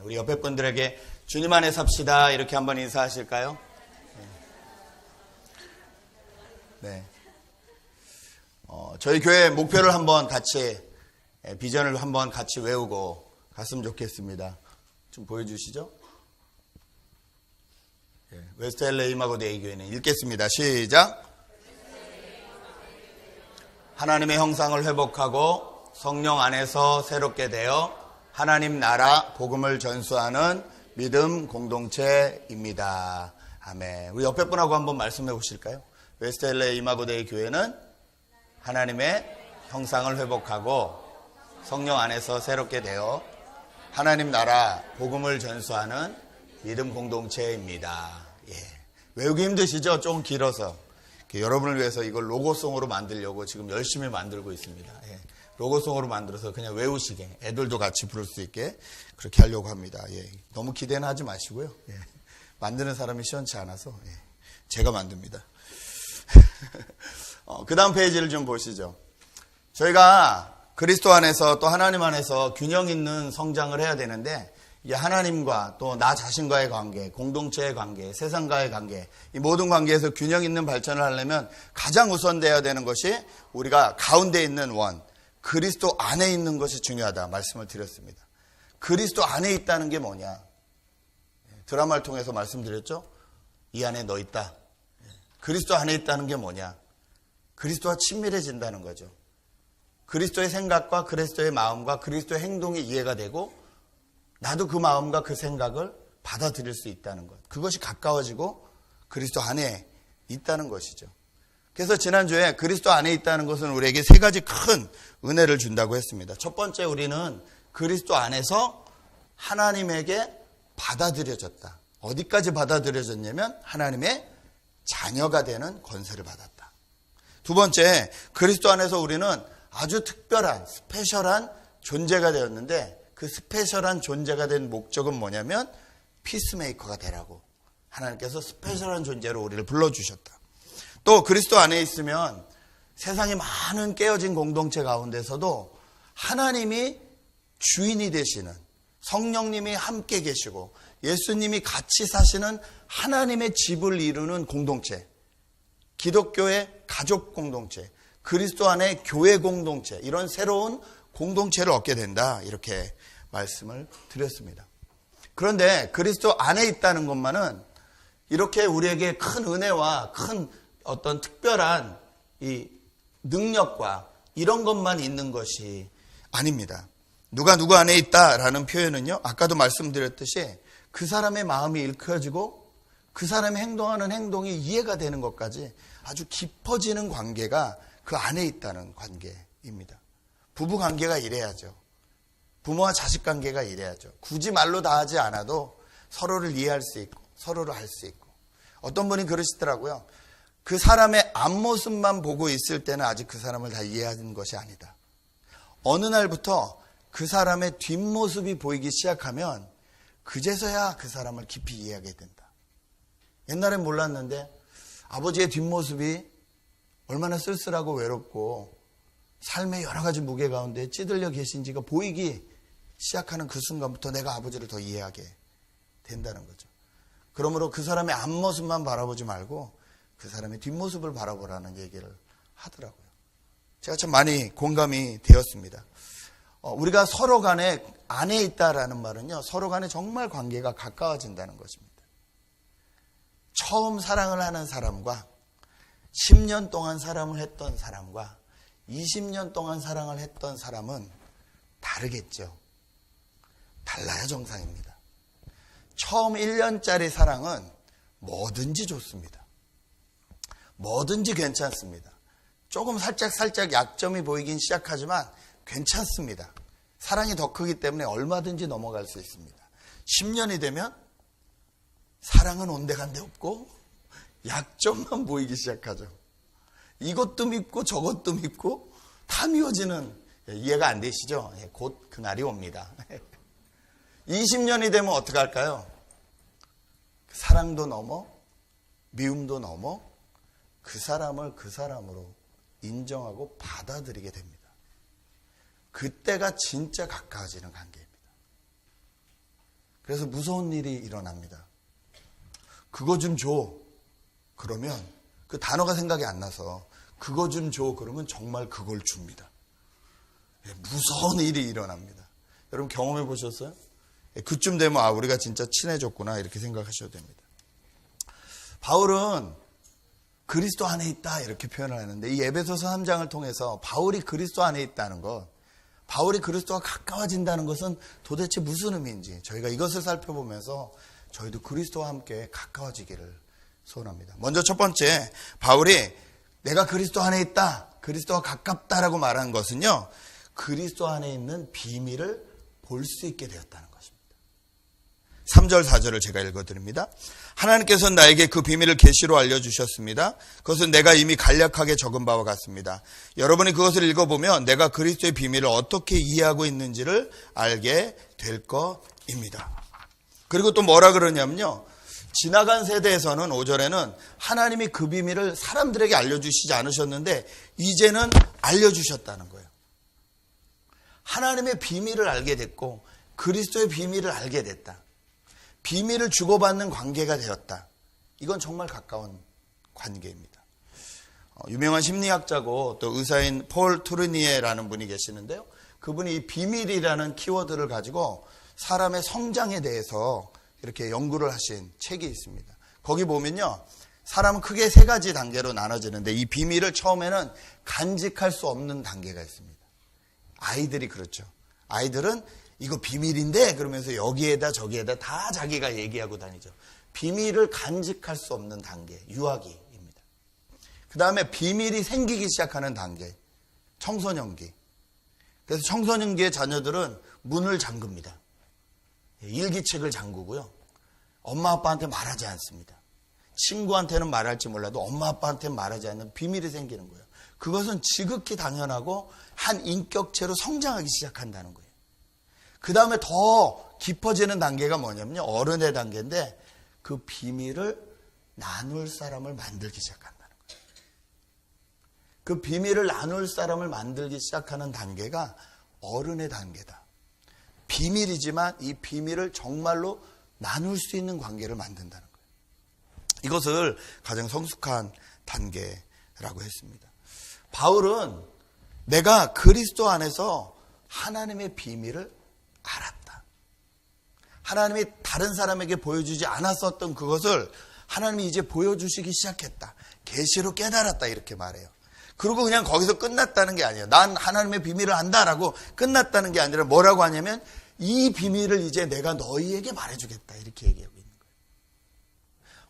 우리 옆에 분들에게 주님 안에 삽시다 이렇게 한번 인사하실까요? 네. 저희 교회 목표를 한번 같이 비전을 한번 같이 외우고 갔으면 좋겠습니다. 좀 보여주시죠. 웨스트 LA 이마고데이 교회는 읽겠습니다. 시작. 하나님의 형상을 회복하고 성령 안에서 새롭게 되어 하나님 나라 복음을 전수하는 믿음 공동체입니다. 아멘. 우리 옆에 분하고 한번 말씀해 보실까요? 웨스트 LA 이마고데이 교회는 하나님의 형상을 회복하고 성령 안에서 새롭게 되어 하나님 나라 복음을 전수하는 믿음 공동체입니다. 예. 외우기 힘드시죠? 조금 길어서. 여러분을 위해서 이걸 로고송으로 만들려고 지금 열심히 만들고 있습니다. 예. 로고송으로 만들어서 그냥 외우시게, 애들도 같이 부를 수 있게 그렇게 하려고 합니다. 예. 너무 기대는 하지 마시고요. 예. 만드는 사람이 시원치 않아서 예. 제가 만듭니다. 그 다음 페이지를 좀 보시죠. 저희가 그리스도 안에서 또 하나님 안에서 균형 있는 성장을 해야 되는데 이게 하나님과 또 나 자신과의 관계, 공동체의 관계, 세상과의 관계, 이 모든 관계에서 균형 있는 발전을 하려면 가장 우선되어야 되는 것이 우리가 가운데 있는 원, 그리스도 안에 있는 것이 중요하다 말씀을 드렸습니다. 그리스도 안에 있다는 게 뭐냐? 드라마를 통해서 말씀드렸죠? 이 안에 너 있다. 그리스도 안에 있다는 게 뭐냐? 그리스도와 친밀해진다는 거죠. 그리스도의 생각과 그리스도의 마음과 그리스도의 행동이 이해가 되고 나도 그 마음과 그 생각을 받아들일 수 있다는 것. 그것이 가까워지고 그리스도 안에 있다는 것이죠. 그래서 지난주에 그리스도 안에 있다는 것은 우리에게 세 가지 큰 은혜를 준다고 했습니다. 첫 번째, 우리는 그리스도 안에서 하나님에게 받아들여졌다. 어디까지 받아들여졌냐면 하나님의 자녀가 되는 권세를 받았다. 두 번째, 그리스도 안에서 우리는 아주 특별한 스페셜한 존재가 되었는데 그 스페셜한 존재가 된 목적은 뭐냐면 피스메이커가 되라고 하나님께서 스페셜한 존재로 우리를 불러주셨다. 또 그리스도 안에 있으면 세상에 많은 깨어진 공동체 가운데서도 하나님이 주인이 되시는, 성령님이 함께 계시고 예수님이 같이 사시는 하나님의 집을 이루는 공동체, 기독교의 가족 공동체, 그리스도 안에 교회 공동체, 이런 새로운 공동체를 얻게 된다 이렇게 말씀을 드렸습니다. 그런데 그리스도 안에 있다는 것만은 이렇게 우리에게 큰 은혜와 큰 어떤 특별한 이 능력과 이런 것만 있는 것이 아닙니다. 누가 누구 안에 있다라는 표현은요, 아까도 말씀드렸듯이 그 사람의 마음이 일컬어지고 그 사람이 행동하는 행동이 이해가 되는 것까지 아주 깊어지는 관계가 그 안에 있다는 관계입니다. 부부 관계가 이래야죠. 부모와 자식 관계가 이래야죠. 굳이 말로 다 하지 않아도 서로를 이해할 수 있고 서로를 알 수 있고. 어떤 분이 그러시더라고요. 그 사람의 앞모습만 보고 있을 때는 아직 그 사람을 다 이해하는 것이 아니다. 어느 날부터 그 사람의 뒷모습이 보이기 시작하면 그제서야 그 사람을 깊이 이해하게 된다. 옛날엔 몰랐는데 아버지의 뒷모습이 얼마나 쓸쓸하고 외롭고 삶의 여러 가지 무게 가운데 찌들려 계신지가 보이기 시작하는 그 순간부터 내가 아버지를 더 이해하게 된다는 거죠. 그러므로 그 사람의 앞모습만 바라보지 말고 그 사람의 뒷모습을 바라보라는 얘기를 하더라고요. 제가 참 많이 공감이 되었습니다. 우리가 서로 간에 안에 있다라는 말은요, 서로 간에 정말 관계가 가까워진다는 것입니다. 처음 사랑을 하는 사람과 10년 동안 사랑을 했던 사람과 20년 동안 사랑을 했던 사람은 다르겠죠. 달라야 정상입니다. 처음 1년짜리 사랑은 뭐든지 좋습니다. 뭐든지 괜찮습니다. 조금 살짝 약점이 보이긴 시작하지만 괜찮습니다. 사랑이 더 크기 때문에 얼마든지 넘어갈 수 있습니다. 10년이 되면 사랑은 온데간데 없고 약점만 보이기 시작하죠. 이것도 밉고 저것도 밉고 다 미워지는, 이해가 안 되시죠? 곧 그날이 옵니다. 20년이 되면 어떻게 할까요? 사랑도 넘어 미움도 넘어 그 사람을 그 사람으로 인정하고 받아들이게 됩니다. 그때가 진짜 가까워지는 관계입니다. 그래서 무서운 일이 일어납니다. 그거 좀 줘. 그러면 그 단어가 생각이 안 나서 그거 좀 줘. 그러면 정말 그걸 줍니다. 무서운 일이 일어납니다. 여러분 경험해 보셨어요? 그쯤 되면 우리가 진짜 친해졌구나 이렇게 생각하셔도 됩니다. 바울은 그리스도 안에 있다 이렇게 표현을 하는데 이 에베소서 3장을 통해서 바울이 그리스도 안에 있다는 것, 바울이 그리스도와 가까워진다는 것은 도대체 무슨 의미인지 저희가 이것을 살펴보면서 저희도 그리스도와 함께 가까워지기를 소원합니다. 먼저 첫 번째, 바울이 내가 그리스도 안에 있다, 그리스도와 가깝다라고 말한 것은요, 그리스도 안에 있는 비밀을 볼 수 있게 되었다는 것입니다. 3절 4절을 제가 읽어드립니다. 하나님께서는 나에게 그 비밀을 계시로 알려주셨습니다. 그것은 내가 이미 간략하게 적은 바와 같습니다. 여러분이 그것을 읽어보면 내가 그리스도의 비밀을 어떻게 이해하고 있는지를 알게 될 것입니다. 그리고 또 뭐라 그러냐면요, 지나간 세대에서는 5절에는 하나님이 그 비밀을 사람들에게 알려주시지 않으셨는데 이제는 알려주셨다는 거예요. 하나님의 비밀을 알게 됐고 그리스도의 비밀을 알게 됐다. 비밀을 주고받는 관계가 되었다. 이건 정말 가까운 관계입니다. 유명한 심리학자고 또 의사인 폴 투르니에라는 분이 계시는데요. 그분이 이 비밀이라는 키워드를 가지고 사람의 성장에 대해서 이렇게 연구를 하신 책이 있습니다. 거기 보면요, 사람은 크게 3가지 단계로 나눠지는데 이 비밀을 처음에는 간직할 수 없는 단계가 있습니다. 아이들이 그렇죠. 아이들은 이거 비밀인데 그러면서 여기에다 저기에다 다 자기가 얘기하고 다니죠. 비밀을 간직할 수 없는 단계, 유아기입니다. 그 다음에 비밀이 생기기 시작하는 단계, 청소년기. 그래서 청소년기의 자녀들은 문을 잠급니다. 일기책을 잠그고요. 엄마 아빠한테 말하지 않습니다. 친구한테는 말할지 몰라도 엄마 아빠한테는 말하지 않는 비밀이 생기는 거예요. 그것은 지극히 당연하고 한 인격체로 성장하기 시작한다는 거예요. 그 다음에 더 깊어지는 단계가 뭐냐면요, 어른의 단계인데 그 비밀을 나눌 사람을 만들기 시작한다는 거예요. 그 비밀을 나눌 사람을 만들기 시작하는 단계가 어른의 단계다. 비밀이지만 이 비밀을 정말로 나눌 수 있는 관계를 만든다는 거예요. 이것을 가장 성숙한 단계라고 했습니다. 바울은 내가 그리스도 안에서 하나님의 비밀을 알았다. 하나님이 다른 사람에게 보여주지 않았었던 그것을 하나님이 이제 보여주시기 시작했다. 계시로 깨달았다 이렇게 말해요. 그리고 그냥 거기서 끝났다는 게 아니에요. 난 하나님의 비밀을 안다라고 끝났다는 게 아니라 뭐라고 하냐면 이 비밀을 이제 내가 너희에게 말해주겠다 이렇게 얘기하고 있는 거예요.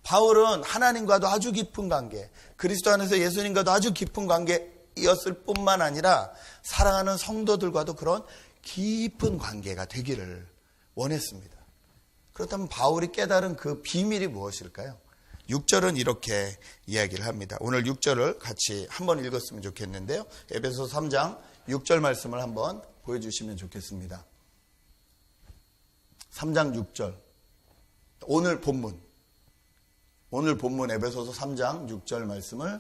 바울은 하나님과도 아주 깊은 관계, 그리스도 안에서 예수님과도 아주 깊은 관계였을 뿐만 아니라 사랑하는 성도들과도 그런 깊은 관계가 되기를 원했습니다. 그렇다면 바울이 깨달은 그 비밀이 무엇일까요? 6절은 이렇게 이야기를 합니다. 오늘 6절을 같이 한번 읽었으면 좋겠는데요. 에베소서 3장 6절 말씀을 한번 보여주시면 좋겠습니다. 3장 6절. 오늘 본문 에베소서 3장 6절 말씀을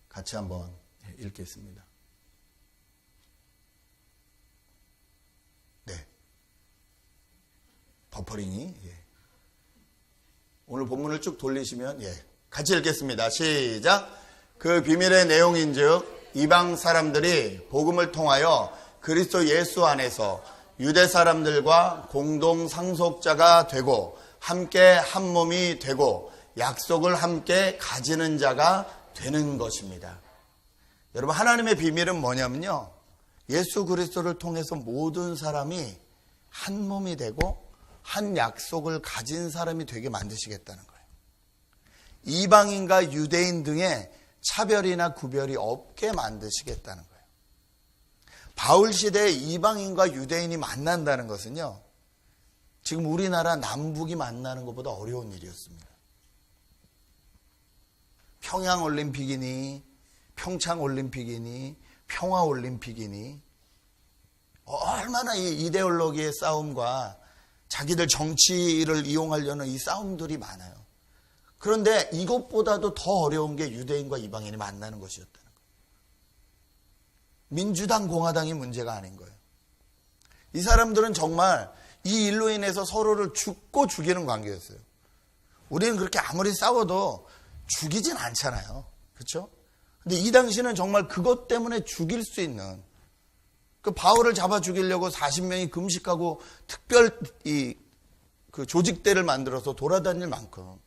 같이 한번 읽겠습니다. 네. 버퍼링이. 오늘 본문을 쭉 돌리시면 같이 읽겠습니다. 시작. 그 비밀의 내용인즉 이방 사람들이 복음을 통하여 그리스도 예수 안에서 유대 사람들과 공동 상속자가 되고 함께 한 몸이 되고 약속을 함께 가지는 자가 되는 것입니다. 여러분, 하나님의 비밀은 뭐냐면요, 예수 그리스도를 통해서 모든 사람이 한 몸이 되고 한 약속을 가진 사람이 되게 만드시겠다는 거예요. 이방인과 유대인 등의 차별이나 구별이 없게 만드시겠다는 거예요. 바울 시대에 이방인과 유대인이 만난다는 것은요, 지금 우리나라 남북이 만나는 것보다 어려운 일이었습니다. 평양올림픽이니 평창올림픽이니 평화올림픽이니 얼마나 이 이데올로기의 싸움과 자기들 정치를 이용하려는 이 싸움들이 많아요. 그런데 이것보다도 더 어려운 게 유대인과 이방인이 만나는 것이었다는 거예요. 민주당, 공화당이 문제가 아닌 거예요. 이 사람들은 정말 이 일로 인해서 서로를 죽고 죽이는 관계였어요. 우리는 그렇게 아무리 싸워도 죽이진 않잖아요. 그렇죠? 근데 이 당시는 정말 그것 때문에 죽일 수 있는, 그 바울을 잡아 죽이려고 40명이 금식하고 특별 그 조직대를 만들어서 돌아다닐 만큼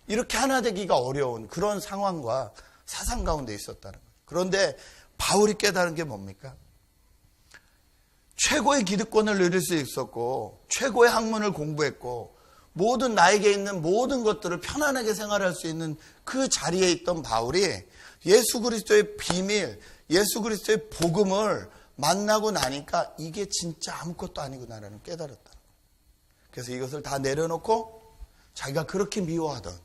이렇게 하나 되기가 어려운 그런 상황과 사상 가운데 있었다는 거예요. 그런데 바울이 깨달은 게 뭡니까? 최고의 기득권을 누릴 수 있었고, 최고의 학문을 공부했고, 모든 나에게 있는 모든 것들을 편안하게 생활할 수 있는 그 자리에 있던 바울이 예수 그리스도의 비밀, 예수 그리스도의 복음을 만나고 나니까 이게 진짜 아무것도 아니구나라는 깨달았다는 거예요. 그래서 이것을 다 내려놓고 자기가 그렇게 미워하던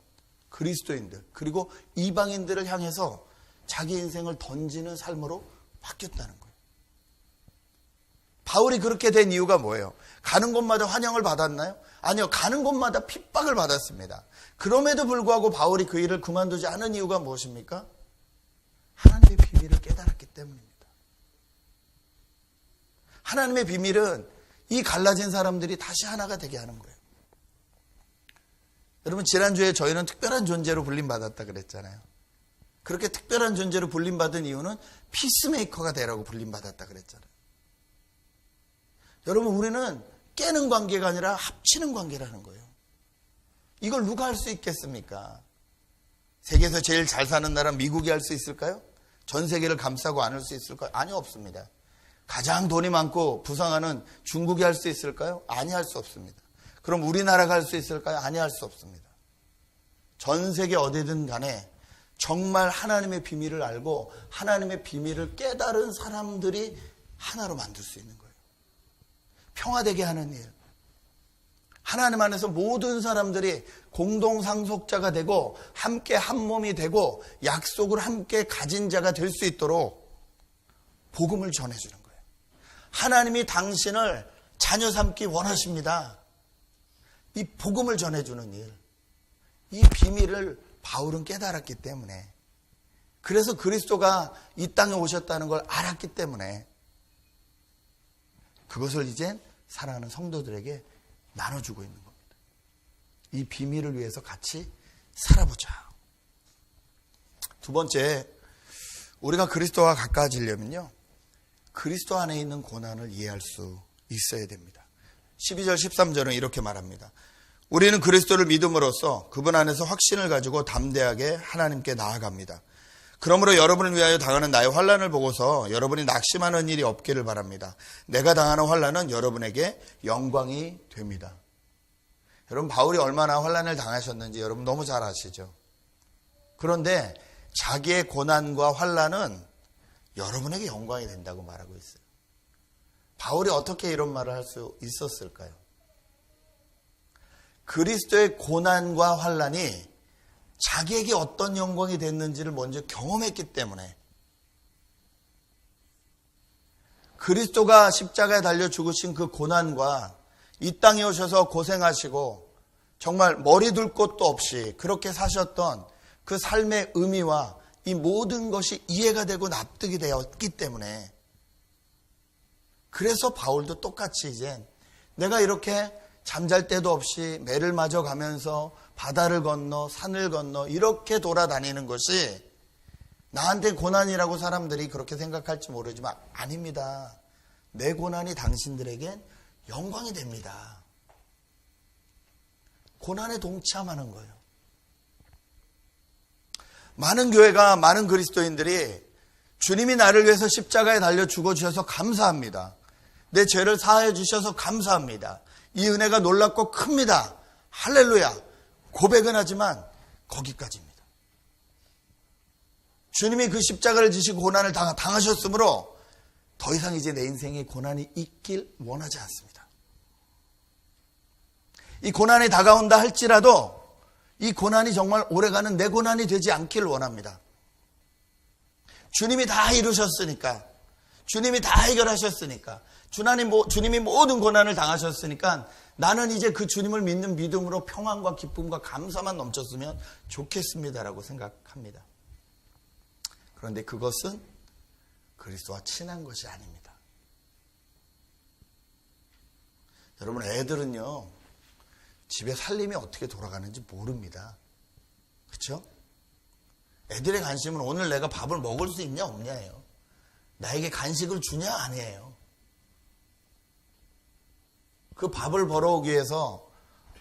그리스도인들, 그리고 이방인들을 향해서 자기 인생을 던지는 삶으로 바뀌었다는 거예요. 바울이 그렇게 된 이유가 뭐예요? 가는 곳마다 환영을 받았나요? 아니요. 가는 곳마다 핍박을 받았습니다. 그럼에도 불구하고 바울이 그 일을 그만두지 않은 이유가 무엇입니까? 하나님의 비밀을 깨달았기 때문입니다. 하나님의 비밀은 이 갈라진 사람들이 다시 하나가 되게 하는 거예요. 여러분, 지난주에 저희는 특별한 존재로 불림받았다 그랬잖아요. 그렇게 특별한 존재로 불림받은 이유는 피스메이커가 되라고 불림받았다 그랬잖아요. 여러분, 우리는 깨는 관계가 아니라 합치는 관계라는 거예요. 이걸 누가 할 수 있겠습니까? 세계에서 제일 잘 사는 나라 미국이 할 수 있을까요? 전 세계를 감싸고 안을 수 있을까요? 아니요, 없습니다. 가장 돈이 많고 부상하는 중국이 할 수 있을까요? 아니, 할 수 없습니다. 그럼 우리나라가 할 수 있을까요? 아니, 할 수 없습니다. 전 세계 어디든 간에 정말 하나님의 비밀을 알고 하나님의 비밀을 깨달은 사람들이 하나로 만들 수 있는 거예요. 평화되게 하는 일. 하나님 안에서 모든 사람들이 공동 상속자가 되고 함께 한 몸이 되고 약속을 함께 가진 자가 될 수 있도록 복음을 전해주는 거예요. 하나님이 당신을 자녀 삼기 원하십니다. 이 복음을 전해주는 일. 이 비밀을 바울은 깨달았기 때문에, 그래서 그리스도가 이 땅에 오셨다는 걸 알았기 때문에 그것을 이젠 사랑하는 성도들에게 나눠주고 있는 겁니다. 이 비밀을 위해서 같이 살아보자. 두 번째, 우리가 그리스도와 가까워지려면요, 그리스도 안에 있는 고난을 이해할 수 있어야 됩니다. 12절 13절은 이렇게 말합니다. 우리는 그리스도를 믿음으로써 그분 안에서 확신을 가지고 담대하게 하나님께 나아갑니다. 그러므로 여러분을 위하여 당하는 나의 환난을 보고서 여러분이 낙심하는 일이 없기를 바랍니다. 내가 당하는 환난은 여러분에게 영광이 됩니다. 여러분, 바울이 얼마나 환난을 당하셨는지 여러분 너무 잘 아시죠? 그런데 자기의 고난과 환난은 여러분에게 영광이 된다고 말하고 있어요. 바울이 어떻게 이런 말을 할 수 있었을까요? 그리스도의 고난과 환난이 자기에게 어떤 영광이 됐는지를 먼저 경험했기 때문에, 그리스도가 십자가에 달려 죽으신 그 고난과 이 땅에 오셔서 고생하시고 정말 머리 둘 곳도 없이 그렇게 사셨던 그 삶의 의미와 이 모든 것이 이해가 되고 납득이 되었기 때문에, 그래서 바울도 똑같이 이제 내가 이렇게 잠잘 때도 없이 매를 맞아 가면서 바다를 건너 산을 건너 이렇게 돌아다니는 것이 나한테 고난이라고 사람들이 그렇게 생각할지 모르지만 아닙니다. 내 고난이 당신들에겐 영광이 됩니다. 고난에 동참하는 거예요. 많은 교회가, 많은 그리스도인들이 주님이 나를 위해서 십자가에 달려 죽어주셔서 감사합니다. 내 죄를 사하여 주셔서 감사합니다. 이 은혜가 놀랍고 큽니다. 할렐루야. 고백은 하지만 거기까지입니다. 주님이 그 십자가를 지시고 고난을 당하셨으므로 더 이상 이제 내 인생에 고난이 있길 원하지 않습니다. 이 고난이 다가온다 할지라도 이 고난이 정말 오래가는 내 고난이 되지 않기를 원합니다. 주님이 다 이루셨으니까, 주님이 다 해결하셨으니까, 주님이 모든 고난을 당하셨으니까 나는 이제 그 주님을 믿는 믿음으로 평안과 기쁨과 감사만 넘쳤으면 좋겠습니다라고 생각합니다. 그런데 그것은 그리스도와 친한 것이 아닙니다. 여러분, 애들은요, 집에 살림이 어떻게 돌아가는지 모릅니다. 그렇죠? 애들의 관심은 오늘 내가 밥을 먹을 수 있냐 없냐예요. 나에게 간식을 주냐 아니에요. 그 밥을 벌어오기 위해서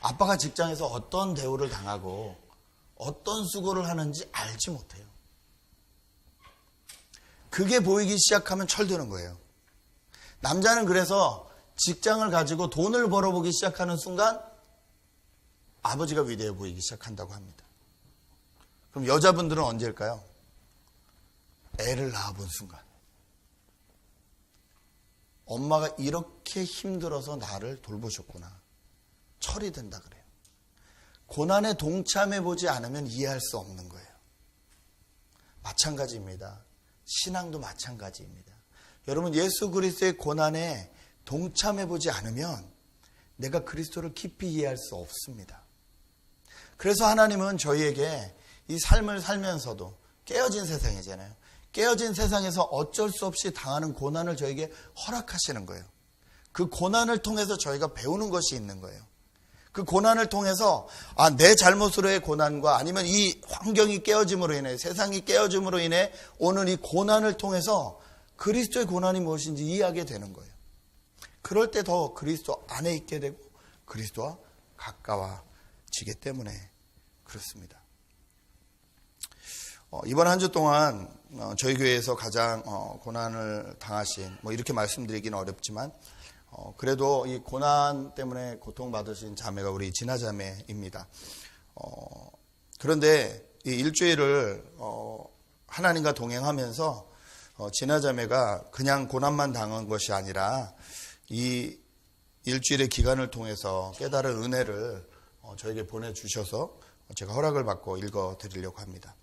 아빠가 직장에서 어떤 대우를 당하고 어떤 수고를 하는지 알지 못해요. 그게 보이기 시작하면 철드는 거예요. 남자는 그래서 직장을 가지고 돈을 벌어보기 시작하는 순간 아버지가 위대해 보이기 시작한다고 합니다. 그럼 여자분들은 언제일까요? 애를 낳아본 순간. 엄마가 이렇게 힘들어서 나를 돌보셨구나. 철이 든다 그래요. 고난에 동참해보지 않으면 이해할 수 없는 거예요. 마찬가지입니다. 신앙도 마찬가지입니다. 여러분, 예수 그리스도의 고난에 동참해보지 않으면 내가 그리스도를 깊이 이해할 수 없습니다. 그래서 하나님은 저희에게 이 삶을 살면서도 깨어진 세상이잖아요. 깨어진 세상에서 어쩔 수 없이 당하는 고난을 저에게 허락하시는 거예요. 그 고난을 통해서 저희가 배우는 것이 있는 거예요. 그 고난을 통해서 내 잘못으로의 고난과 아니면 이 환경이 깨어짐으로 인해, 세상이 깨어짐으로 인해 오는 이 고난을 통해서 그리스도의 고난이 무엇인지 이해하게 되는 거예요. 그럴 때 더 그리스도 안에 있게 되고 그리스도와 가까워지기 때문에 그렇습니다. 이번 한 주 동안 저희 교회에서 가장 고난을 당하신, 이렇게 말씀드리기는 어렵지만 그래도 이 고난 때문에 고통받으신 자매가 우리 진아 자매입니다. 그런데 이 일주일을 하나님과 동행하면서 진아 자매가 그냥 고난만 당한 것이 아니라 이 일주일의 기간을 통해서 깨달은 은혜를 저에게 보내주셔서 제가 허락을 받고 읽어드리려고 합니다.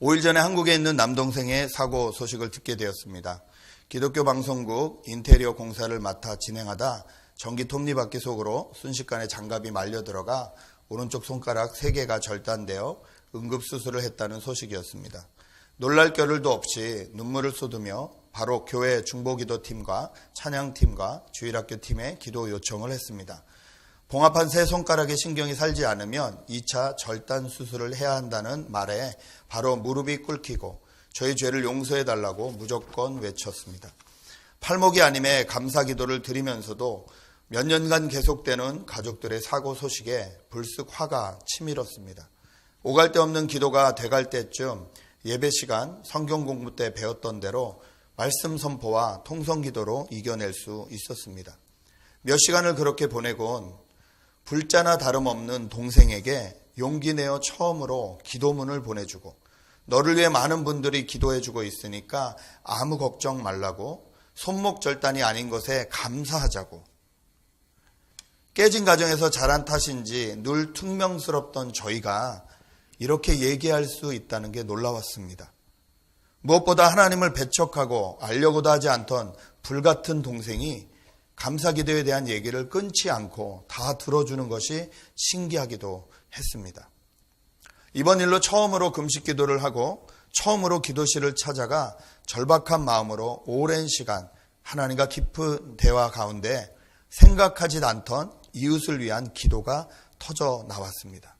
5일 전에 한국에 있는 남동생의 사고 소식을 듣게 되었습니다. 기독교 방송국 인테리어 공사를 맡아 진행하다 전기 톱니바퀴 속으로 순식간에 장갑이 말려 들어가 오른쪽 손가락 3개가 절단되어 응급수술을 했다는 소식이었습니다. 놀랄 겨를도 없이 눈물을 쏟으며 바로 교회 중보기도팀과 찬양팀과 주일학교 팀에 기도 요청을 했습니다. 봉합한 3손가락에 신경이 살지 않으면 2차 절단 수술을 해야 한다는 말에 바로 무릎이 꿇히고 저희 죄를 용서해달라고 무조건 외쳤습니다. 팔목이 아님에 감사기도를 드리면서도 몇 년간 계속되는 가족들의 사고 소식에 불쑥 화가 치밀었습니다. 오갈 데 없는 기도가 돼갈 때쯤 예배 시간 성경 공부 때 배웠던 대로 말씀 선포와 통성 기도로 이겨낼 수 있었습니다. 몇 시간을 그렇게 보내곤 불자나 다름없는 동생에게 용기 내어 처음으로 기도문을 보내주고 너를 위해 많은 분들이 기도해주고 있으니까 아무 걱정 말라고 손목 절단이 아닌 것에 감사하자고 깨진 가정에서 자란 탓인지 늘 퉁명스럽던 저희가 이렇게 얘기할 수 있다는 게 놀라웠습니다. 무엇보다 하나님을 배척하고 알려고도 하지 않던 불같은 동생이 감사기도에 대한 얘기를 끊지 않고 다 들어주는 것이 신기하기도 했습니다. 이번 일로 처음으로 금식기도를 하고 처음으로 기도실을 찾아가 절박한 마음으로 오랜 시간 하나님과 깊은 대화 가운데 생각하지도 않던 이웃을 위한 기도가 터져 나왔습니다.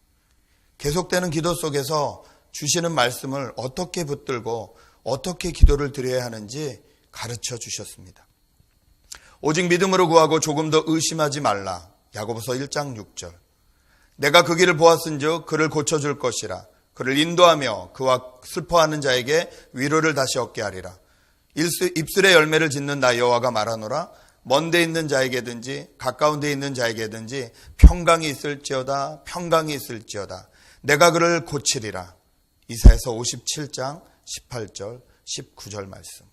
계속되는 기도 속에서 주시는 말씀을 어떻게 붙들고 어떻게 기도를 드려야 하는지 가르쳐 주셨습니다. 오직 믿음으로 구하고 조금 더 의심하지 말라. 야고보서 1장 6절. 내가 그 길을 보았은즉 그를 고쳐줄 것이라. 그를 인도하며 그와 슬퍼하는 자에게 위로를 다시 얻게 하리라. 입술의 열매를 짓는 나 여호와가 말하노라. 먼 데 있는 자에게든지 가까운 데 있는 자에게든지 평강이 있을지어다. 평강이 있을지어다. 내가 그를 고치리라. 이사야서 57장 18절 19절 말씀.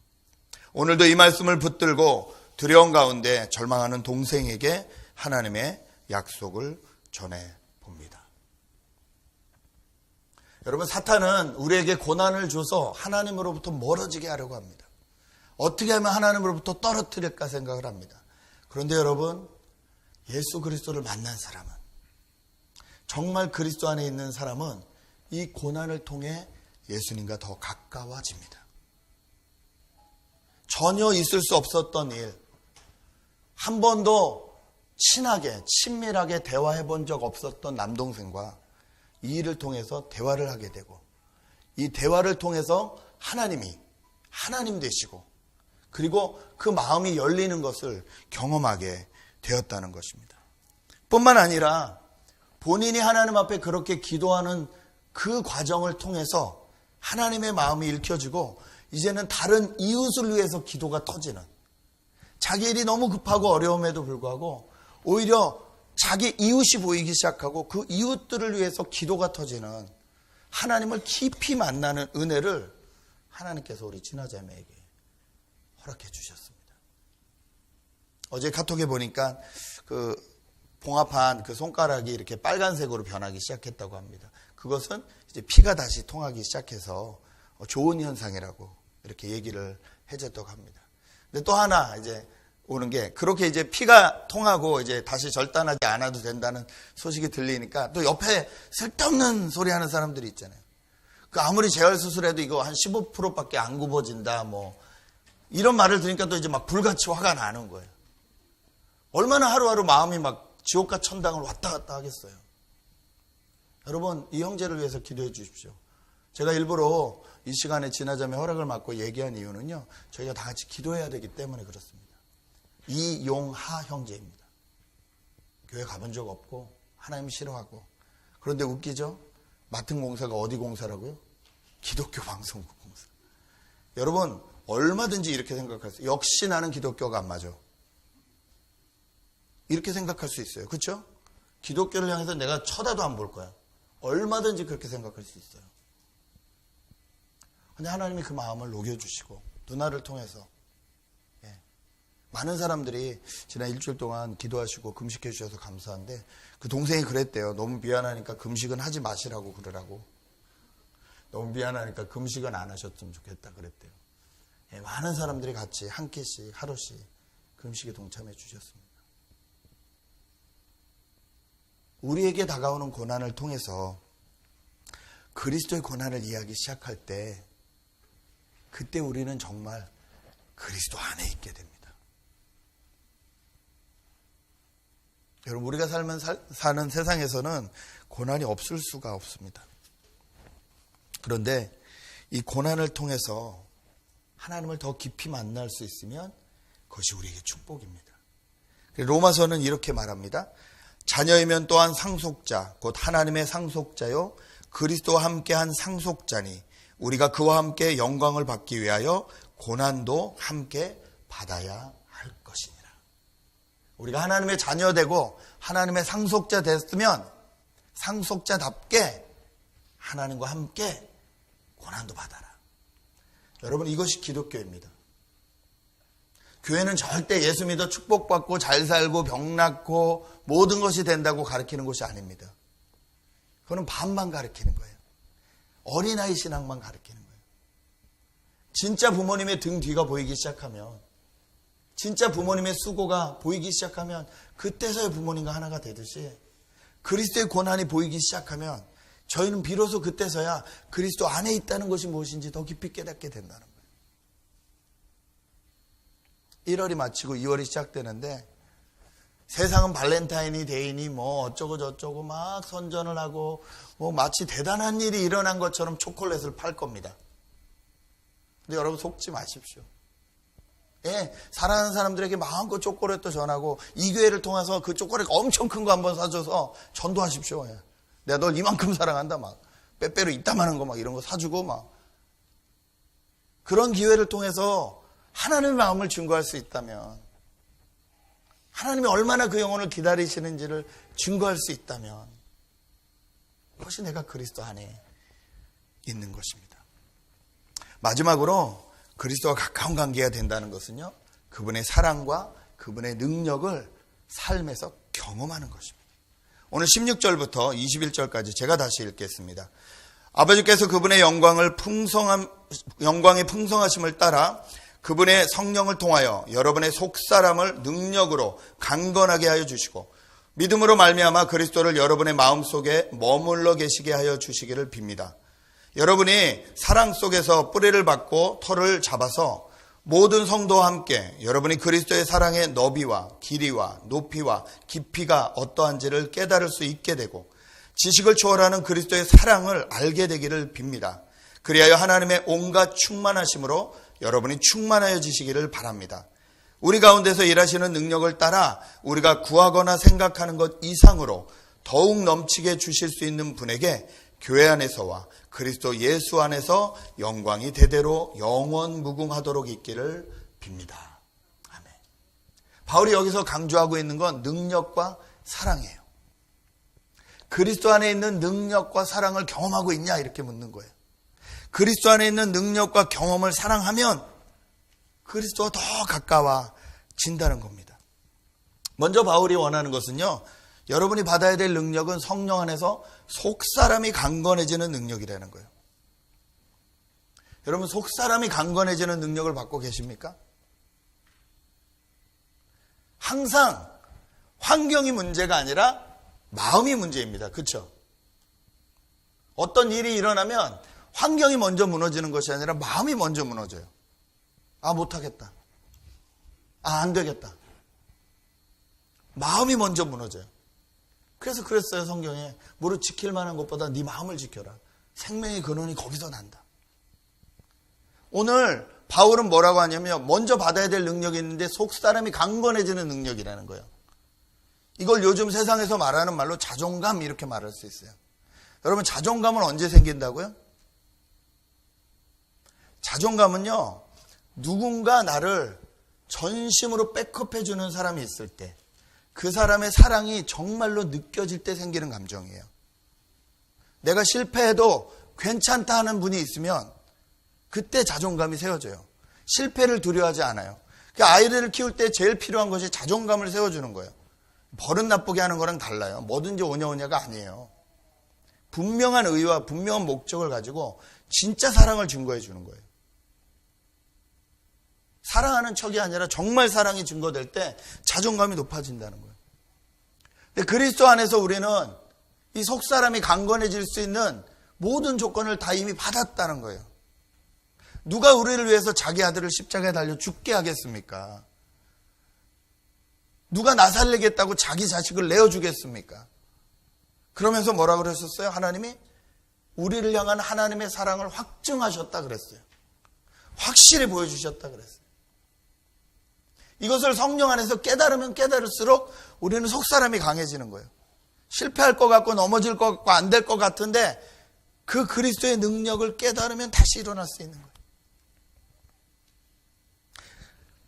오늘도 이 말씀을 붙들고 두려움 가운데 절망하는 동생에게 하나님의 약속을 전해봅니다. 여러분, 사탄은 우리에게 고난을 줘서 하나님으로부터 멀어지게 하려고 합니다. 어떻게 하면 하나님으로부터 떨어뜨릴까 생각을 합니다. 그런데 여러분, 예수 그리스도를 만난 사람은, 정말 그리스도 안에 있는 사람은 이 고난을 통해 예수님과 더 가까워집니다. 전혀 있을 수 없었던 일, 한 번도 친하게 친밀하게 대화해 본 적 없었던 남동생과 이 일을 통해서 대화를 하게 되고, 이 대화를 통해서 하나님이 하나님 되시고, 그리고 그 마음이 열리는 것을 경험하게 되었다는 것입니다. 뿐만 아니라 본인이 하나님 앞에 그렇게 기도하는 그 과정을 통해서 하나님의 마음이 읽혀지고, 이제는 다른 이웃을 위해서 기도가 터지는, 자기 일이 너무 급하고 어려움에도 불구하고 오히려 자기 이웃이 보이기 시작하고 그 이웃들을 위해서 기도가 터지는, 하나님을 깊이 만나는 은혜를 하나님께서 우리 진화자매에게 허락해 주셨습니다. 어제 카톡에 보니까 그 봉합한 그 손가락이 이렇게 빨간색으로 변하기 시작했다고 합니다. 그것은 이제 피가 다시 통하기 시작해서 좋은 현상이라고 이렇게 얘기를 해줬다고 합니다. 근데 또 하나 이제 오는 게, 그렇게 이제 피가 통하고 이제 다시 절단하지 않아도 된다는 소식이 들리니까 또 옆에 쓸데없는 소리 하는 사람들이 있잖아요. 그 아무리 재활 수술해도 이거 한 15%밖에 안 굽어진다, 뭐 이런 말을 들으니까 또 이제 막 불같이 화가 나는 거예요. 얼마나 하루하루 마음이 막 지옥과 천당을 왔다 갔다 하겠어요. 여러분, 이 형제를 위해서 기도해 주십시오. 제가 일부러 이 시간에 진화자매 허락을 받고 얘기한 이유는요, 저희가 다 같이 기도해야 되기 때문에 그렇습니다. 이용하 형제입니다. 교회 가본 적 없고 하나님 싫어하고, 그런데 웃기죠? 맡은 공사가 어디 공사라고요? 기독교 방송국 공사. 여러분, 얼마든지 이렇게 생각하세요. 역시 나는 기독교가 안 맞아, 이렇게 생각할 수 있어요. 그렇죠? 기독교를 향해서 내가 쳐다도 안 볼 거야. 얼마든지 그렇게 생각할 수 있어요. 근데 하나님이 그 마음을 녹여주시고 누나를 통해서 많은 사람들이 지난 일주일 동안 기도하시고 금식해 주셔서 감사한데, 그 동생이 그랬대요. 너무 미안하니까 금식은 하지 마시라고 그러라고. 너무 미안하니까 금식은 안 하셨으면 좋겠다 그랬대요. 많은 사람들이 같이 한 끼씩 하루씩 금식에 동참해 주셨습니다. 우리에게 다가오는 고난을 통해서 그리스도의 고난을 이해하기 시작할 때, 그때 우리는 정말 그리스도 안에 있게 됩니다. 여러분, 우리가 사는 세상에서는 고난이 없을 수가 없습니다. 그런데 이 고난을 통해서 하나님을 더 깊이 만날 수 있으면 그것이 우리에게 축복입니다. 로마서는 이렇게 말합니다. 자녀이면 또한 상속자, 곧 하나님의 상속자요 그리스도와 함께한 상속자니 우리가 그와 함께 영광을 받기 위하여 고난도 함께 받아야 할 것이니라. 우리가 하나님의 자녀되고 하나님의 상속자 됐으면 상속자답게 하나님과 함께 고난도 받아라. 여러분, 이것이 기독교입니다. 교회는 절대 예수 믿어 축복받고 잘 살고 병 낫고 모든 것이 된다고 가르치는 곳이 아닙니다. 그거는 반만 가르치는 거예요. 어린아이 신앙만 가르치는 거예요. 진짜 부모님의 등 뒤가 보이기 시작하면, 진짜 부모님의 수고가 보이기 시작하면, 그때서야 부모님과 하나가 되듯이 그리스도의 고난이 보이기 시작하면 저희는 비로소 그때서야 그리스도 안에 있다는 것이 무엇인지 더 깊이 깨닫게 된다는 거예요. 1월이 마치고 2월이 시작되는데, 세상은 발렌타인이 데이니 뭐 어쩌고 저쩌고 막 선전을 하고 뭐 마치 대단한 일이 일어난 것처럼 초콜릿을 팔 겁니다. 근데 여러분, 속지 마십시오. 사랑하는 사람들에게 마음껏 초콜릿도 전하고, 이 교회를 통해서 그 초콜릿 엄청 큰 거 한번 사줘서 전도하십시오. 내가 널 이만큼 사랑한다, 막 빼빼로 이따만한 거 막 이런 거 사주고, 막 그런 기회를 통해서 하나님의 마음을 증거할 수 있다면, 하나님이 얼마나 그 영혼을 기다리시는지를 증거할 수 있다면, 그것이 내가 그리스도 안에 있는 것입니다. 마지막으로 그리스도와 가까운 관계가 된다는 것은요, 그분의 사랑과 그분의 능력을 삶에서 경험하는 것입니다. 오늘 16절부터 21절까지 제가 다시 읽겠습니다. 아버지께서 그분의 영광의 풍성하심을 따라 그분의 성령을 통하여 여러분의 속사람을 능력으로 강건하게 하여 주시고, 믿음으로 말미암아 그리스도를 여러분의 마음속에 머물러 계시게 하여 주시기를 빕니다. 여러분이 사랑 속에서 뿌리를 받고 터를 잡아서 모든 성도와 함께 여러분이 그리스도의 사랑의 너비와 길이와 높이와 깊이가 어떠한지를 깨달을 수 있게 되고 지식을 초월하는 그리스도의 사랑을 알게 되기를 빕니다. 그리하여 하나님의 온갖 충만하심으로 여러분이 충만하여지시기를 바랍니다. 우리 가운데서 일하시는 능력을 따라 우리가 구하거나 생각하는 것 이상으로 더욱 넘치게 주실 수 있는 분에게 교회 안에서와 그리스도 예수 안에서 영광이 대대로 영원 무궁하도록 있기를 빕니다. 아멘. 바울이 여기서 강조하고 있는 건 능력과 사랑이에요. 그리스도 안에 있는 능력과 사랑을 경험하고 있냐 이렇게 묻는 거예요. 그리스도 안에 있는 능력과 경험을 사랑하면 그리스도와 더 가까워진다는 겁니다. 먼저 바울이 원하는 것은요, 여러분이 받아야 될 능력은 성령 안에서 속사람이 강건해지는 능력이라는 거예요. 여러분, 속사람이 강건해지는 능력을 받고 계십니까? 항상 환경이 문제가 아니라 마음이 문제입니다. 그렇죠? 어떤 일이 일어나면 환경이 먼저 무너지는 것이 아니라 마음이 먼저 무너져요. 아, 못하겠다. 아, 안 되겠다. 마음이 먼저 무너져요. 그래서 그랬어요, 성경에. 무릇 지킬 만한 것보다 네 마음을 지켜라. 생명의 근원이 거기서 난다. 오늘 바울은 뭐라고 하냐면 먼저 받아야 될 능력이 있는데 속사람이 강건해지는 능력이라는 거예요. 이걸 요즘 세상에서 말하는 말로 자존감 이렇게 말할 수 있어요. 여러분, 자존감은 언제 생긴다고요? 자존감은요, 누군가 나를 전심으로 백업해 주는 사람이 있을 때, 그 사람의 사랑이 정말로 느껴질 때 생기는 감정이에요. 내가 실패해도 괜찮다 하는 분이 있으면 그때 자존감이 세워져요. 실패를 두려워하지 않아요. 아이들을 키울 때 제일 필요한 것이 자존감을 세워주는 거예요. 버릇 나쁘게 하는 거랑 달라요. 뭐든지 오냐오냐가 아니에요. 분명한 의와 분명한 목적을 가지고 진짜 사랑을 증거해 주는 거예요. 사랑하는 척이 아니라 정말 사랑이 증거될 때 자존감이 높아진다는 거예요. 근데 그리스도 안에서 우리는 이 속사람이 강건해질 수 있는 모든 조건을 다 이미 받았다는 거예요. 누가 우리를 위해서 자기 아들을 십자가에 달려 죽게 하겠습니까? 누가 나 살리겠다고 자기 자식을 내어주겠습니까? 그러면서 뭐라 그러셨어요? 하나님이 우리를 향한 하나님의 사랑을 확증하셨다 그랬어요. 확실히 보여주셨다 그랬어요. 이것을 성령 안에서 깨달으면 깨달을수록 우리는 속사람이 강해지는 거예요. 실패할 것 같고 넘어질 것 같고 안 될 것 같은데 그 그리스도의 능력을 깨달으면 다시 일어날 수 있는 거예요.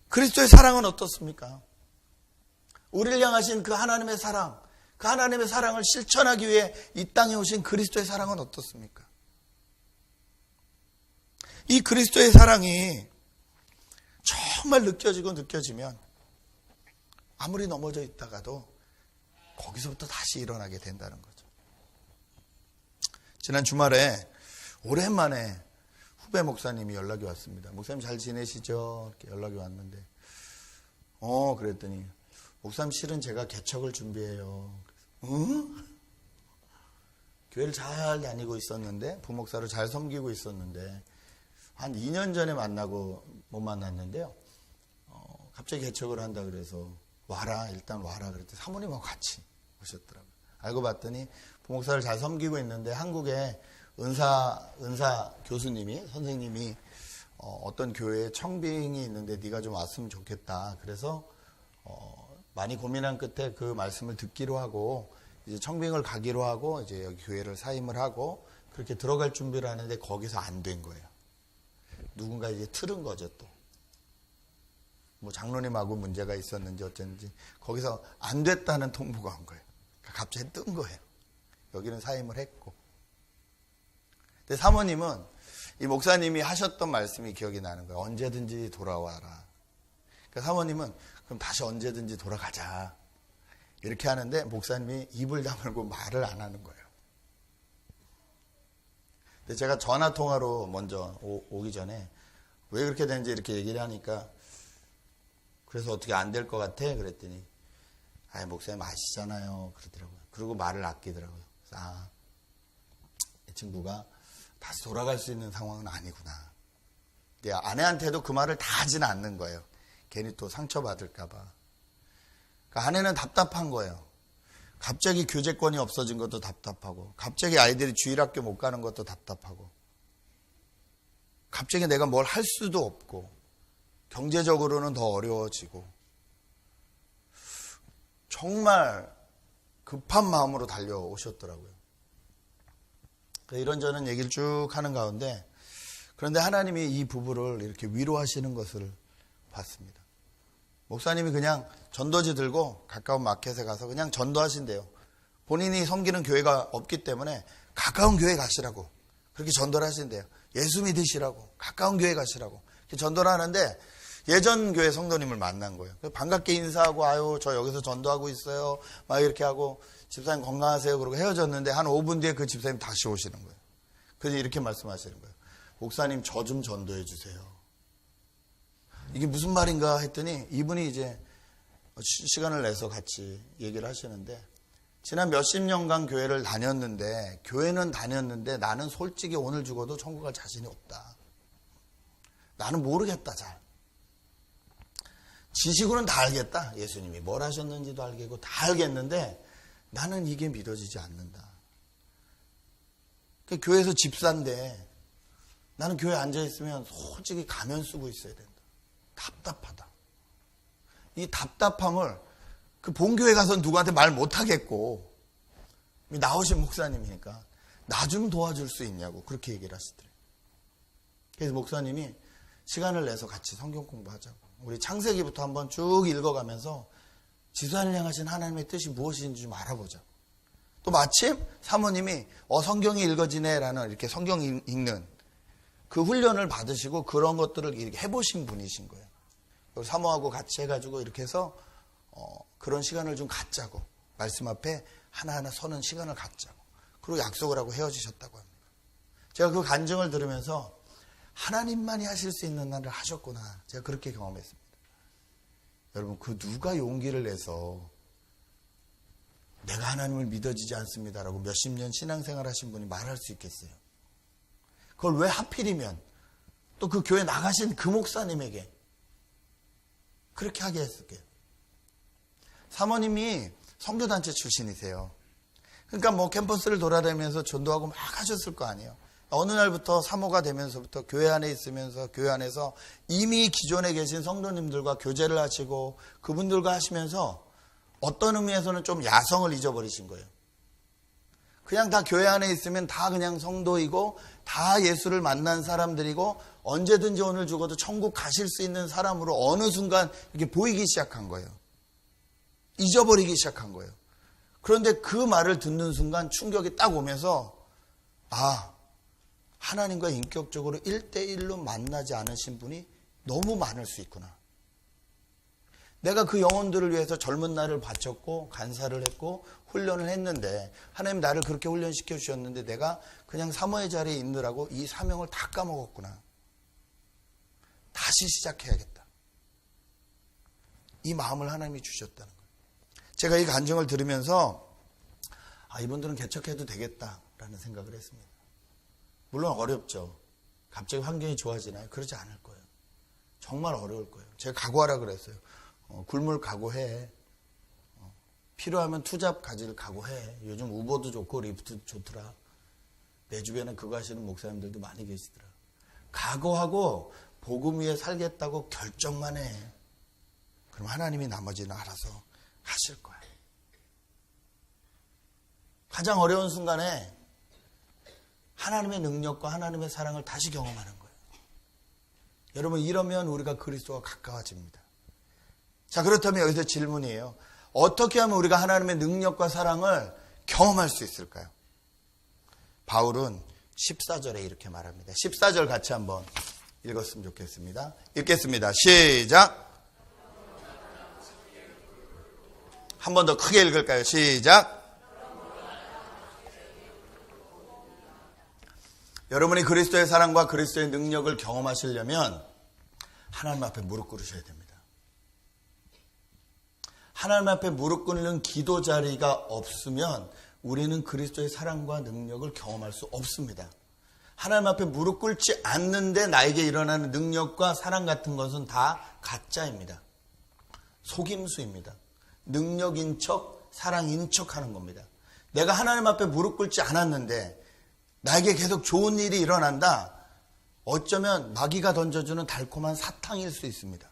그리스도의 사랑은 어떻습니까? 우리를 향하신 그 하나님의 사랑, 그 하나님의 사랑을 실천하기 위해 이 땅에 오신 그리스도의 사랑은 어떻습니까? 이 그리스도의 사랑이 정말 느껴지고 느껴지면 아무리 넘어져 있다가도 거기서부터 다시 일어나게 된다는 거죠. 지난 주말에 오랜만에 후배 목사님이 연락이 왔습니다. 목사님 잘 지내시죠? 이렇게 연락이 왔는데 그랬더니 목사님 실은 제가 개척을 준비해요. 응? 교회를 잘 다니고 있었는데 부목사로 잘 섬기고 있었는데 한 2년 전에 만나고 못 만났는데요. 갑자기 개척을 한다 그래서 와라, 일단 와라 그랬더니 사모님하고 같이 오셨더라고요. 알고 봤더니 부목사를 잘 섬기고 있는데 한국에 은사 교수님이, 선생님이 어떤 교회에 청빙이 있는데 네가 좀 왔으면 좋겠다. 그래서 많이 고민한 끝에 그 말씀을 듣기로 하고 이제 청빙을 가기로 하고 이제 여기 교회를 사임을 하고 그렇게 들어갈 준비를 하는데 거기서 안 된 거예요. 누군가 이제 틀은 거죠 또. 뭐 장로님하고 문제가 있었는지 어쩐지 거기서 안 됐다는 통보가 온 거예요. 그러니까 갑자기 뜬 거예요. 여기는 사임을 했고. 근데 사모님은 이 목사님이 하셨던 말씀이 기억이 나는 거예요. 언제든지 돌아와라. 그러니까 사모님은 그럼 다시 언제든지 돌아가자. 이렇게 하는데 목사님이 입을 다물고 말을 안 하는 거예요. 근데 제가 전화 통화로 먼저 오기 전에 왜 그렇게 되는지 이렇게 얘기를 하니까 그래서 어떻게 안 될 것 같아? 그랬더니 목사님 아시잖아요. 그러더라고요. 그리고 말을 아끼더라고요. 이 친구가 다시 돌아갈 수 있는 상황은 아니구나. 아내한테도 그 말을 다 하지는 않는 거예요. 괜히 또 상처받을까 봐. 그러니까 아내는 답답한 거예요. 갑자기 교제권이 없어진 것도 답답하고, 갑자기 아이들이 주일학교 못 가는 것도 답답하고, 갑자기 내가 뭘 할 수도 없고, 경제적으로는 더 어려워지고, 정말 급한 마음으로 달려오셨더라고요. 이런저런 얘기를 쭉 하는 가운데, 그런데 하나님이 이 부부를 이렇게 위로하시는 것을 봤습니다. 목사님이 그냥 전도지 들고 가까운 마켓에 가서 그냥 전도하신대요. 본인이 섬기는 교회가 없기 때문에 가까운 교회 가시라고 그렇게 전도를 하신대요. 예수 믿으시라고 가까운 교회 가시라고 이렇게 전도를 하는데, 예전 교회 성도님을 만난 거예요. 반갑게 인사하고, 아유 저 여기서 전도하고 있어요 막 이렇게 하고, 집사님 건강하세요 그러고 헤어졌는데 한 5분 뒤에 그 집사님 다시 오시는 거예요. 그래서 이렇게 말씀하시는 거예요. 목사님 저 좀 전도해 주세요. 이게 무슨 말인가 했더니 이분이 이제 시간을 내서 같이 얘기를 하시는데, 지난 몇십 년간 교회를 다녔는데, 교회는 다녔는데 나는 솔직히 오늘 죽어도 천국 갈 자신이 없다. 나는 모르겠다. 잘 지식으로는 다 알겠다. 예수님이 뭘 하셨는지도 알겠고 다 알겠는데 나는 이게 믿어지지 않는다. 교회에서 집사인데 나는 교회에 앉아있으면 솔직히 가면 쓰고 있어야 된다. 답답하다. 이 답답함을 그 본교회 가서는 누구한테 말 못하겠고, 나오신 목사님이니까 나 좀 도와줄 수 있냐고 그렇게 얘기를 하시더래요. 그래서 목사님이 시간을 내서 같이 성경 공부하자고, 우리 창세기부터 한번 쭉 읽어가면서 지소한을 향하신 하나님의 뜻이 무엇인지 좀 알아보자고. 또 마침 사모님이 성경이 읽어지네라는 이렇게 성경 읽는 그 훈련을 받으시고 그런 것들을 이렇게 해보신 분이신 거예요. 사모하고 같이 해가지고 이렇게 해서 그런 시간을 좀 갖자고, 말씀 앞에 하나하나 서는 시간을 갖자고, 그리고 약속을 하고 헤어지셨다고 합니다. 제가 그 간증을 들으면서 하나님만이 하실 수 있는 날을 하셨구나, 제가 그렇게 경험했습니다. 여러분, 그 누가 용기를 내서 내가 하나님을 믿어지지 않습니다라고 몇십 년 신앙생활 하신 분이 말할 수 있겠어요? 그걸 왜 하필이면 또 그 교회 나가신 그 목사님에게 그렇게 하게 했을게요? 사모님이 선교단체 출신이세요. 그러니까 뭐 캠퍼스를 돌아다니면서 전도하고 막 하셨을 거 아니에요. 어느 날부터 사모가 되면서부터 교회 안에 있으면서 교회 안에서 이미 기존에 계신 성도님들과 교제를 하시고 그분들과 하시면서 어떤 의미에서는 좀 야성을 잊어버리신 거예요. 그냥 다 교회 안에 있으면 다 그냥 성도이고 다 예수를 만난 사람들이고 언제든지 오늘 죽어도 천국 가실 수 있는 사람으로 어느 순간 이렇게 보이기 시작한 거예요. 잊어버리기 시작한 거예요. 그런데 그 말을 듣는 순간 충격이 딱 오면서, 하나님과 인격적으로 1대1로 만나지 않으신 분이 너무 많을 수 있구나. 내가 그 영혼들을 위해서 젊은 날을 바쳤고 간사를 했고 훈련을 했는데, 하나님 나를 그렇게 훈련시켜 주셨는데 내가 그냥 사모의 자리에 있느라고 이 사명을 다 까먹었구나. 다시 시작해야겠다. 이 마음을 하나님이 주셨다는 거예요. 제가 이 간증을 들으면서 이분들은 개척해도 되겠다라는 생각을 했습니다. 물론 어렵죠. 갑자기 환경이 좋아지나요? 그러지 않을 거예요. 정말 어려울 거예요. 제가 각오하라 그랬어요. 굶을 각오해. 필요하면 투잡 가질 각오해. 요즘 우버도 좋고 리프트도 좋더라. 내 주변에 그거 하시는 목사님들도 많이 계시더라. 각오하고 복음 위에 살겠다고 결정만 해. 그럼 하나님이 나머지는 알아서 하실 거야. 가장 어려운 순간에 하나님의 능력과 하나님의 사랑을 다시 경험하는 거예요. 여러분, 이러면 우리가 그리스도와 가까워집니다. 자, 그렇다면 여기서 질문이에요. 어떻게 하면 우리가 하나님의 능력과 사랑을 경험할 수 있을까요? 바울은 14절에 이렇게 말합니다. 14절 같이 한번 읽었으면 좋겠습니다. 읽겠습니다. 시작. 한 번 더 크게 읽을까요? 시작. 여러분이 그리스도의 사랑과 그리스도의 능력을 경험하시려면 하나님 앞에 무릎 꿇으셔야 됩니다. 하나님 앞에 무릎 꿇는 기도 자리가 없으면 우리는 그리스도의 사랑과 능력을 경험할 수 없습니다. 하나님 앞에 무릎 꿇지 않는데 나에게 일어나는 능력과 사랑 같은 것은 다 가짜입니다. 속임수입니다. 능력인 척, 사랑인 척 하는 겁니다. 내가 하나님 앞에 무릎 꿇지 않았는데 나에게 계속 좋은 일이 일어난다. 어쩌면 마귀가 던져주는 달콤한 사탕일 수 있습니다.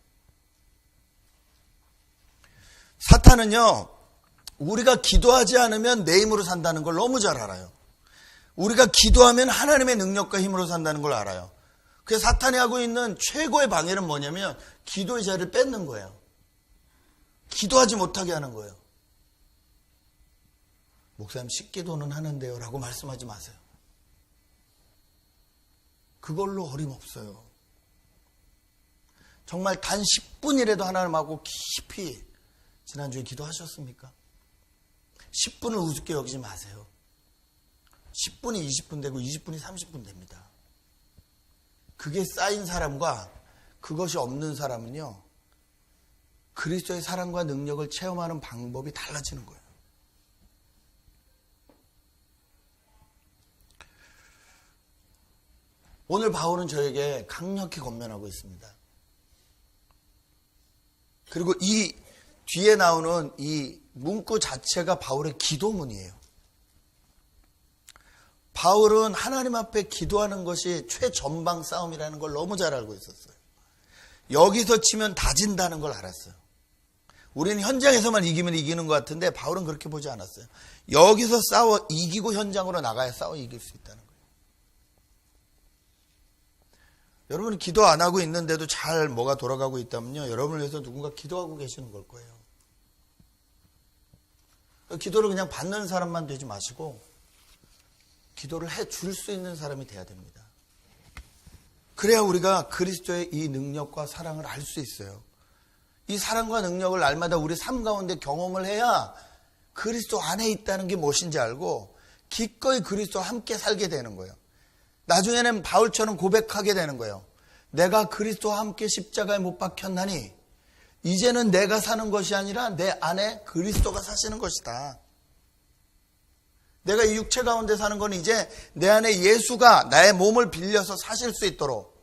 사탄은요, 우리가 기도하지 않으면 내 힘으로 산다는 걸 너무 잘 알아요. 우리가 기도하면 하나님의 능력과 힘으로 산다는 걸 알아요. 그래서 사탄이 하고 있는 최고의 방해는 뭐냐면 기도의 자리를 뺏는 거예요. 기도하지 못하게 하는 거예요. 목사님 식기도는 하는데요 라고 말씀하지 마세요. 그걸로 어림없어요. 정말 단 10분이라도 하나님하고 깊이 지난주에 기도하셨습니까? 10분을 우습게 여기지 마세요. 10분이 20분 되고 20분이 30분 됩니다. 그게 쌓인 사람과 그것이 없는 사람은요, 그리스도의 사랑과 능력을 체험하는 방법이 달라지는 거예요. 오늘 바울은 저에게 강력히 권면하고 있습니다. 그리고 이 뒤에 나오는 이 문구 자체가 바울의 기도문이에요. 바울은 하나님 앞에 기도하는 것이 최전방 싸움이라는 걸 너무 잘 알고 있었어요. 여기서 치면 다진다는 걸 알았어요. 우리는 현장에서만 이기면 이기는 것 같은데 바울은 그렇게 보지 않았어요. 여기서 싸워 이기고 현장으로 나가야 싸워 이길 수 있다는 거예요. 여러분이 기도 안 하고 있는데도 잘 뭐가 돌아가고 있다면요, 여러분을 위해서 누군가 기도하고 계시는 걸 거예요. 기도를 그냥 받는 사람만 되지 마시고 기도를 해줄 수 있는 사람이 돼야 됩니다. 그래야 우리가 그리스도의 이 능력과 사랑을 알 수 있어요. 이 사랑과 능력을 날마다 우리 삶 가운데 경험을 해야 그리스도 안에 있다는 게 무엇인지 알고 기꺼이 그리스도와 함께 살게 되는 거예요. 나중에는 바울처럼 고백하게 되는 거예요. 내가 그리스도와 함께 십자가에 못 박혔나니 이제는 내가 사는 것이 아니라 내 안에 그리스도가 사시는 것이다. 내가 이 육체 가운데 사는 건 이제 내 안에 예수가 나의 몸을 빌려서 사실 수 있도록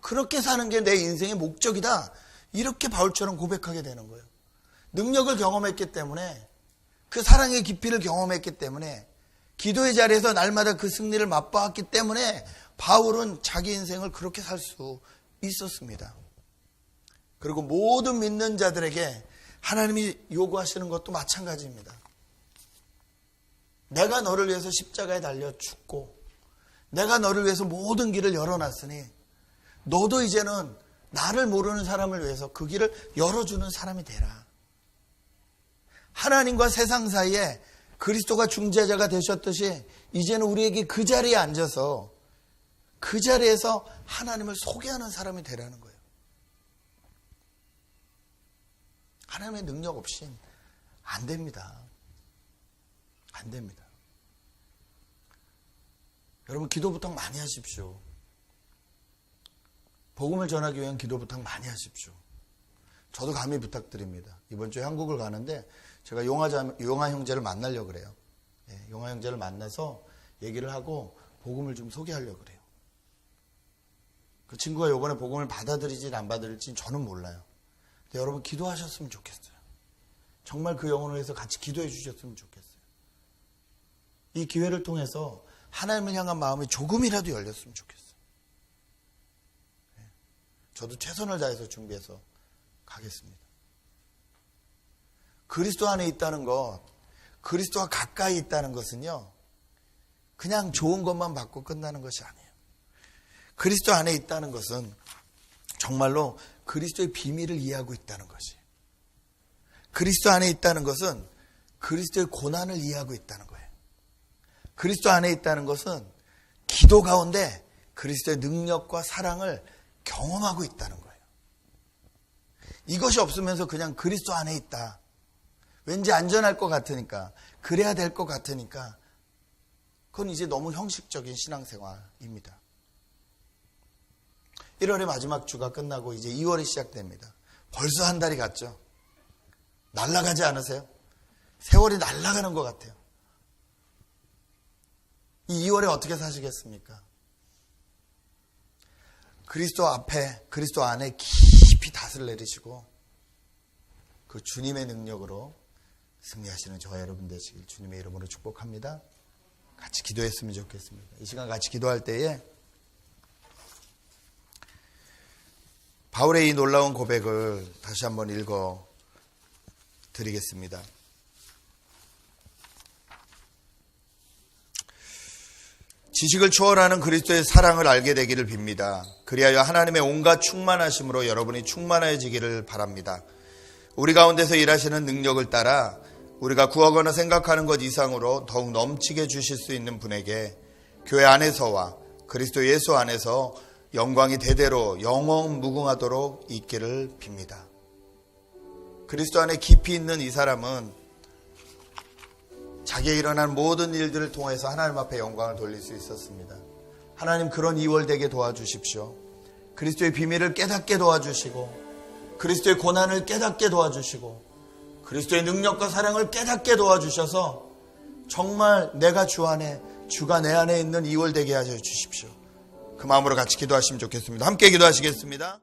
그렇게 사는 게 내 인생의 목적이다. 이렇게 바울처럼 고백하게 되는 거예요. 능력을 경험했기 때문에, 그 사랑의 깊이를 경험했기 때문에, 기도의 자리에서 날마다 그 승리를 맛보았기 때문에 바울은 자기 인생을 그렇게 살 수 있었습니다. 그리고 모든 믿는 자들에게 하나님이 요구하시는 것도 마찬가지입니다. 내가 너를 위해서 십자가에 달려 죽고 내가 너를 위해서 모든 길을 열어놨으니 너도 이제는 나를 모르는 사람을 위해서 그 길을 열어주는 사람이 되라. 하나님과 세상 사이에 그리스도가 중재자가 되셨듯이 이제는 우리에게 그 자리에 앉아서 그 자리에서 하나님을 소개하는 사람이 되라는 거예요. 하나님의 능력 없인 안 됩니다. 안 됩니다. 여러분 기도 부탁 많이 하십시오. 복음을 전하기 위한 기도 부탁 많이 하십시오. 저도 감히 부탁드립니다. 이번 주에 한국을 가는데 제가 용화 형제를 만나려고 그래요. 용화 형제를 만나서 얘기를 하고 복음을 좀 소개하려고 그래요. 그 친구가 이번에 복음을 받아들일지 안 받아들일지 저는 몰라요. 근데 여러분 기도하셨으면 좋겠어요. 정말 그 영혼을 위해서 같이 기도해 주셨으면 좋겠어요. 이 기회를 통해서 하나님을 향한 마음이 조금이라도 열렸으면 좋겠어요. 저도 최선을 다해서 준비해서 가겠습니다. 그리스도 안에 있다는 것, 그리스도와 가까이 있다는 것은요, 그냥 좋은 것만 받고 끝나는 것이 아니에요. 그리스도 안에 있다는 것은 정말로 그리스도의 비밀을 이해하고 있다는 것이에요. 그리스도 안에 있다는 것은 그리스도의 고난을 이해하고 있다는 거예요. 그리스도 안에 있다는 것은 기도 가운데 그리스도의 능력과 사랑을 경험하고 있다는 거예요. 이것이 없으면서 그냥 그리스도 안에 있다. 왠지 안전할 것 같으니까, 그래야 될 것 같으니까, 그건 이제 너무 형식적인 신앙생활입니다. 1월의 마지막 주가 끝나고 이제 2월이 시작됩니다. 벌써 한 달이 갔죠. 날아가지 않으세요? 세월이 날아가는 것 같아요. 이 2월에 어떻게 사시겠습니까? 그리스도 앞에, 그리스도 안에 깊이 닷을 내리시고 그 주님의 능력으로 승리하시는 저와 여러분 되시길 주님의 이름으로 축복합니다. 같이 기도했으면 좋겠습니다. 이 시간 같이 기도할 때에 바울의 이 놀라운 고백을 다시 한번 읽어 드리겠습니다. 지식을 초월하는 그리스도의 사랑을 알게 되기를 빕니다. 그리하여 하나님의 온갖 충만하심으로 여러분이 충만해지기를 바랍니다. 우리 가운데서 일하시는 능력을 따라 우리가 구하거나 생각하는 것 이상으로 더욱 넘치게 주실 수 있는 분에게 교회 안에서와 그리스도 예수 안에서 영광이 대대로 영원 무궁하도록 있기를 빕니다. 그리스도 안에 깊이 있는 이 사람은 자기에 일어난 모든 일들을 통해서 하나님 앞에 영광을 돌릴 수 있었습니다. 하나님 그런 2월 되게 도와주십시오. 그리스도의 비밀을 깨닫게 도와주시고 그리스도의 고난을 깨닫게 도와주시고 그리스도의 능력과 사랑을 깨닫게 도와주셔서 정말 내가 주 안에, 주가 내 안에 있는 2월 되게 하셔 주십시오. 그 마음으로 같이 기도하시면 좋겠습니다. 함께 기도하시겠습니다.